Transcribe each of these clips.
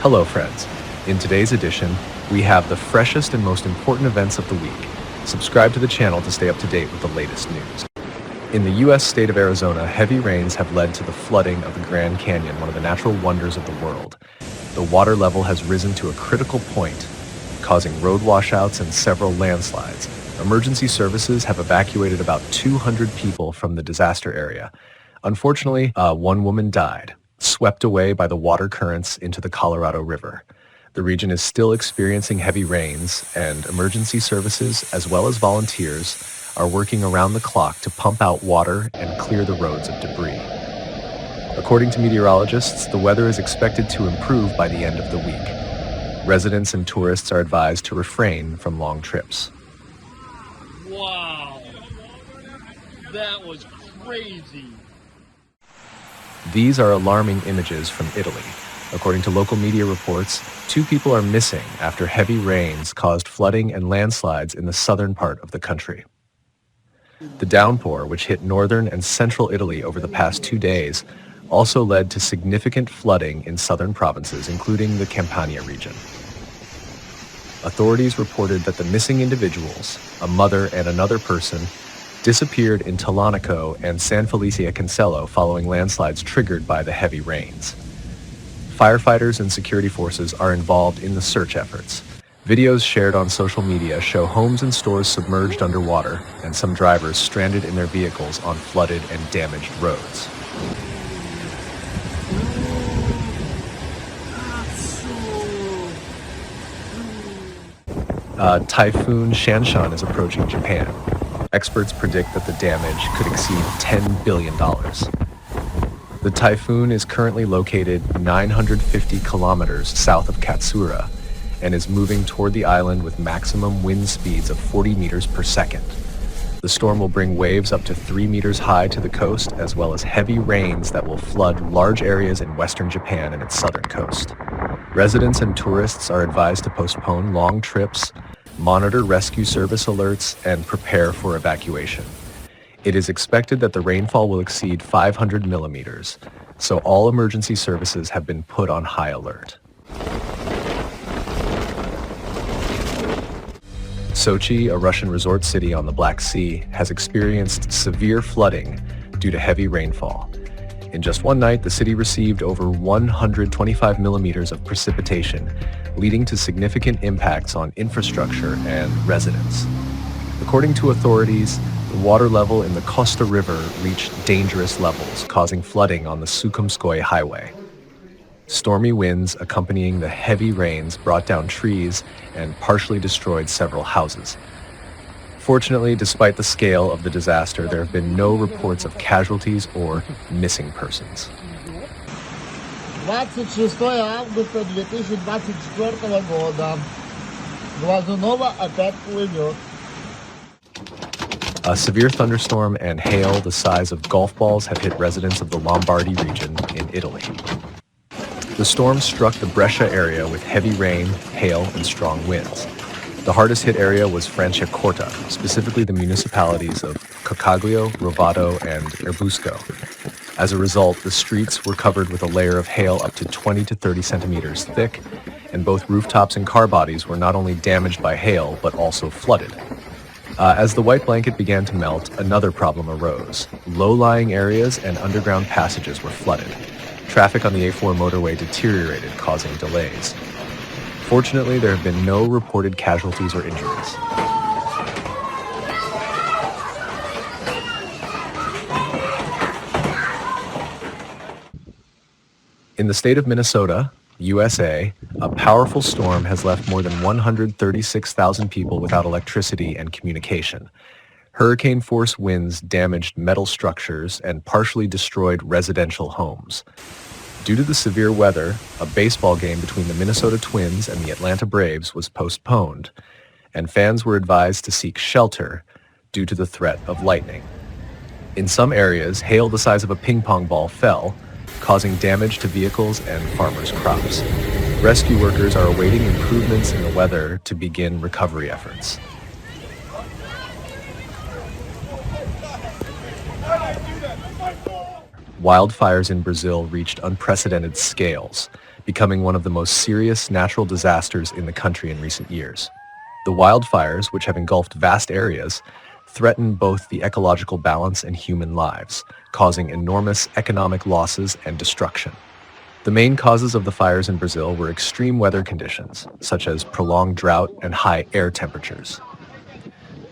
Hello friends. In today's edition, we have the freshest and most important events of the week. Subscribe to the channel to stay up to date with the latest news. In the U.S. state of Arizona, heavy rains have led to the flooding of the Grand Canyon, one of the natural wonders of the world. The water level has risen to a critical point, causing road washouts and several landslides. Emergency services have evacuated about 200 people from the disaster area. Unfortunately, one woman died, swept away by the water currents into the Colorado River. The region is still experiencing heavy rains, and emergency services, as well as volunteers, are working around the clock to pump out water and clear the roads of debris. According to meteorologists, the weather is expected to improve by the end of the week. Residents and tourists are advised to refrain from long trips. Wow, that was crazy. These are alarming images from Italy. According to local media reports, 2 people are missing after heavy rains caused flooding and landslides in the southern part of the country. The downpour, which hit northern and central Italy over the past 2 days, also led to significant flooding in southern provinces, including the Campania region. Authorities reported that the missing individuals, a mother and another person, disappeared in Talanico and San Felice Cancello following landslides triggered by the heavy rains. Firefighters and security forces are involved in the search efforts. Videos shared on social media show homes and stores submerged underwater and some drivers stranded in their vehicles on flooded and damaged roads. Typhoon Shanshan is approaching Japan. Experts predict that the damage could exceed $10 billion. The typhoon is currently located 950 kilometers south of Katsura and is moving toward the island with maximum wind speeds of 40 meters per second. The storm will bring waves up to 3 meters high to the coast, as well as heavy rains that will flood large areas in western Japan and its southern coast. Residents and tourists are advised to postpone long trips, monitor rescue service alerts, and prepare for evacuation. It is expected that the rainfall will exceed 500 millimeters, so all emergency services have been put on high alert. Sochi, a Russian resort city on the Black Sea, has experienced severe flooding due to heavy rainfall. In just one night, the city received over 125 millimeters of precipitation, leading to significant impacts on infrastructure and residents. According to authorities, the water level in the Costa River reached dangerous levels, causing flooding on the Sukhumskoye Highway. Stormy winds accompanying the heavy rains brought down trees and partially destroyed several houses. Fortunately, despite the scale of the disaster, there have been no reports of casualties or missing persons. 26 августа 2024 года. Глазунова опять плывет. A severe thunderstorm and hail the size of golf balls have hit residents of the Lombardy region in Italy. The storm struck the Brescia area with heavy rain, hail, and strong winds. The hardest hit area was Franciacorta, specifically the municipalities of Coccaglio, Rovato, and Erbusco. As a result, the streets were covered with a layer of hail up to 20 to 30 centimeters thick, and both rooftops and car bodies were not only damaged by hail, but also flooded. As the white blanket began to melt, another problem arose. Low-lying areas and underground passages were flooded. Traffic on the A4 motorway deteriorated, causing delays. Fortunately, there have been no reported casualties or injuries. In the state of Minnesota, USA, a powerful storm has left more than 136,000 people without electricity and communication. Hurricane-force winds damaged metal structures and partially destroyed residential homes. Due to the severe weather, a baseball game between the Minnesota Twins and the Atlanta Braves was postponed, and fans were advised to seek shelter due to the threat of lightning. In some areas, hail the size of a ping pong ball fell, causing damage to vehicles and farmers' crops. Rescue workers are awaiting improvements in the weather to begin recovery efforts. Wildfires in Brazil reached unprecedented scales. becoming one of the most serious natural disasters in the country in recent years. The wildfires, which have engulfed vast areas, threaten both the ecological balance and human lives, causing enormous economic losses and destruction. The main causes of the fires in Brazil were extreme weather conditions, such as prolonged drought and high air temperatures.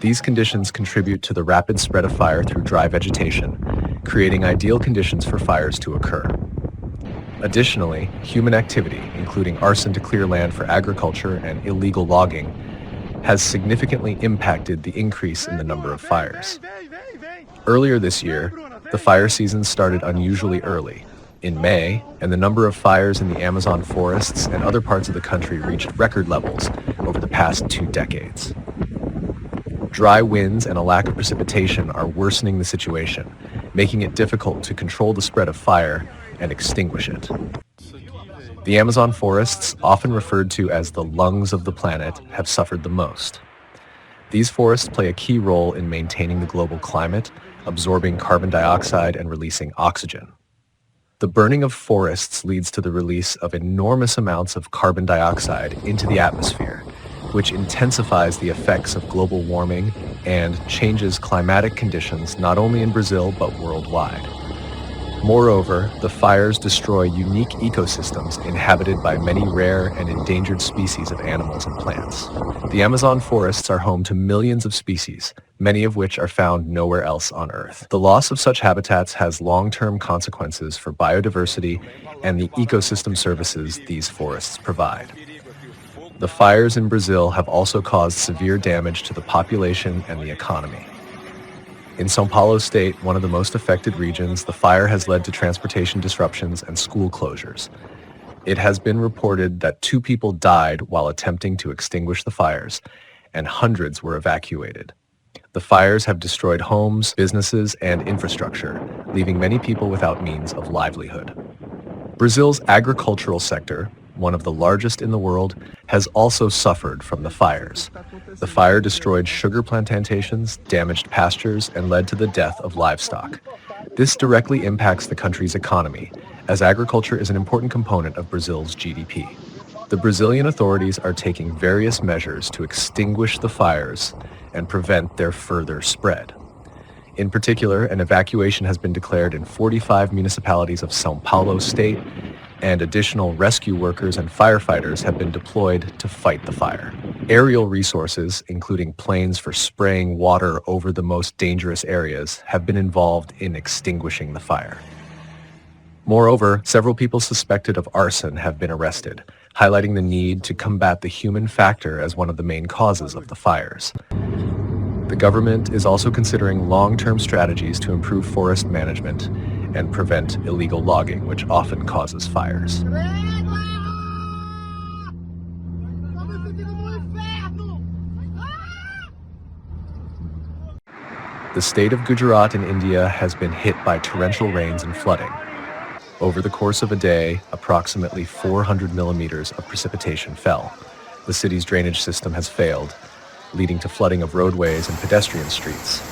These conditions contribute to the rapid spread of fire through dry vegetation, creating ideal conditions for fires to occur. Additionally, human activity, including arson to clear land for agriculture and illegal logging, has significantly impacted the increase in the number of fires. Earlier this year, the fire season started unusually early, in May, and the number of fires in the Amazon forests and other parts of the country reached record levels over the past 2 decades. Dry winds and a lack of precipitation are worsening the situation, making it difficult to control the spread of fire and extinguish it. The Amazon forests, often referred to as the lungs of the planet, have suffered the most. These forests play a key role in maintaining the global climate, absorbing carbon dioxide and releasing oxygen. The burning of forests leads to the release of enormous amounts of carbon dioxide into the atmosphere, which intensifies the effects of global warming and changes climatic conditions not only in Brazil but worldwide. Moreover, the fires destroy unique ecosystems inhabited by many rare and endangered species of animals and plants. The Amazon forests are home to millions of species, many of which are found nowhere else on Earth. The loss of such habitats has long-term consequences for biodiversity and the ecosystem services these forests provide. The fires in Brazil have also caused severe damage to the population and the economy. In São Paulo state, one of the most affected regions, the fire has led to transportation disruptions and school closures. It has been reported that 2 people died while attempting to extinguish the fires, and hundreds were evacuated. The fires have destroyed homes, businesses, and infrastructure, leaving many people without means of livelihood. Brazil's agricultural sector, one of the largest in the world, has also suffered from the fires. The fire destroyed sugar plantations, damaged pastures, and led to the death of livestock. This directly impacts the country's economy, as agriculture is an important component of Brazil's GDP. The Brazilian authorities are taking various measures to extinguish the fires and prevent their further spread. In particular, an evacuation has been declared in 45 municipalities of São Paulo state, and additional rescue workers and firefighters have been deployed to fight the fire. Aerial resources, including planes for spraying water over the most dangerous areas, have been involved in extinguishing the fire. Moreover, several people suspected of arson have been arrested, highlighting the need to combat the human factor as one of the main causes of the fires. The government is also considering long-term strategies to improve forest management and prevent illegal logging, which often causes fires. The state of Gujarat in India has been hit by torrential rains and flooding. Over the course of a day, approximately 400 millimeters of precipitation fell. The city's drainage system has failed, leading to flooding of roadways and pedestrian streets.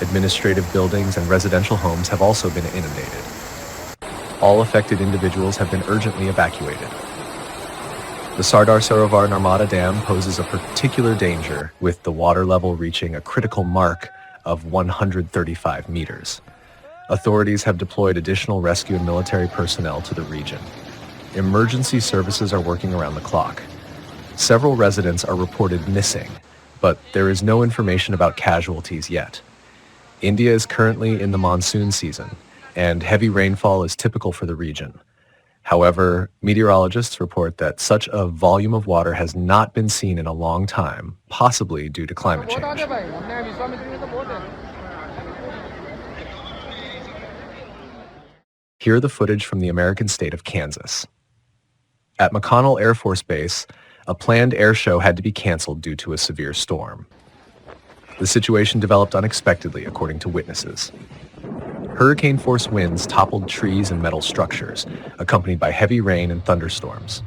Administrative buildings and residential homes have also been inundated. All affected individuals have been urgently evacuated. The Sardar Sarovar Narmada Dam poses a particular danger, with the water level reaching a critical mark of 135 meters. Authorities have deployed additional rescue and military personnel to the region. Emergency services are working around the clock. Several residents are reported missing, but there is no information about casualties yet. India is currently in the monsoon season, and heavy rainfall is typical for the region. However, meteorologists report that such a volume of water has not been seen in a long time, possibly due to climate change. Here are the footage from the American state of Kansas. At McConnell Air Force Base, a planned air show had to be canceled due to a severe storm. The situation developed unexpectedly, according to witnesses. Hurricane-force winds toppled trees and metal structures, accompanied by heavy rain and thunderstorms.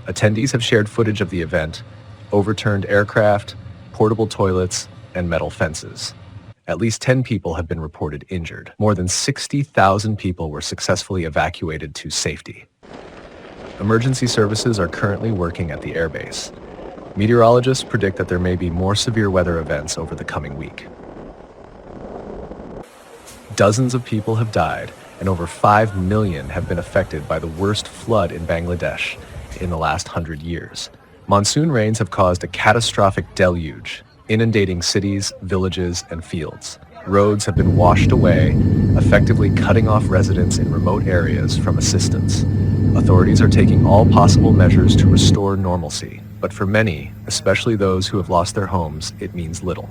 Attendees have shared footage of the event, overturned aircraft, portable toilets, and metal fences. At least 10 people have been reported injured. More than 60,000 people were successfully evacuated to safety. Emergency services are currently working at the airbase. Meteorologists predict that there may be more severe weather events over the coming week. Dozens of people have died, and over 5 million have been affected by the worst flood in Bangladesh in the last 100 years. Monsoon rains have caused a catastrophic deluge, inundating cities, villages, and fields. Roads have been washed away, effectively cutting off residents in remote areas from assistance. Authorities are taking all possible measures to restore normalcy, but for many, especially those who have lost their homes, it means little.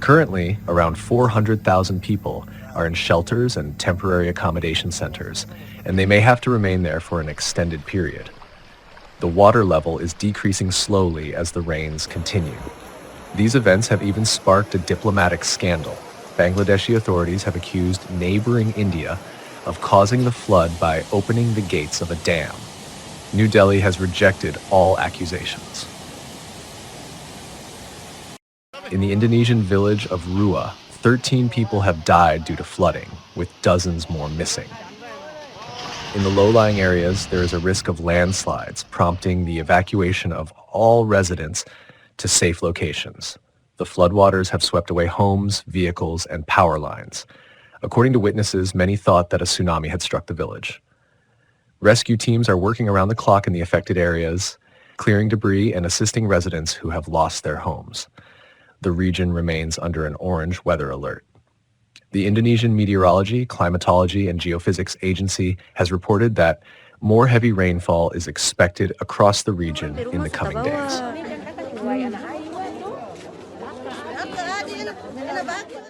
Currently, around 400,000 people are in shelters and temporary accommodation centers, and they may have to remain there for an extended period. The water level is decreasing slowly as the rains continue. These events have even sparked a diplomatic scandal. Bangladeshi authorities have accused neighboring India of causing the flood by opening the gates of a dam. New Delhi has rejected all accusations. In the Indonesian village of Rua, 13 people have died due to flooding, with dozens more missing. In the low-lying areas, there is a risk of landslides, prompting the evacuation of all residents to safe locations. The floodwaters have swept away homes, vehicles, and power lines. According to witnesses, many thought that a tsunami had struck the village. Rescue teams are working around the clock in the affected areas, clearing debris and assisting residents who have lost their homes. The region remains under an orange weather alert. The Indonesian Meteorology, Climatology, and Geophysics Agency has reported that more heavy rainfall is expected across the region in the coming days.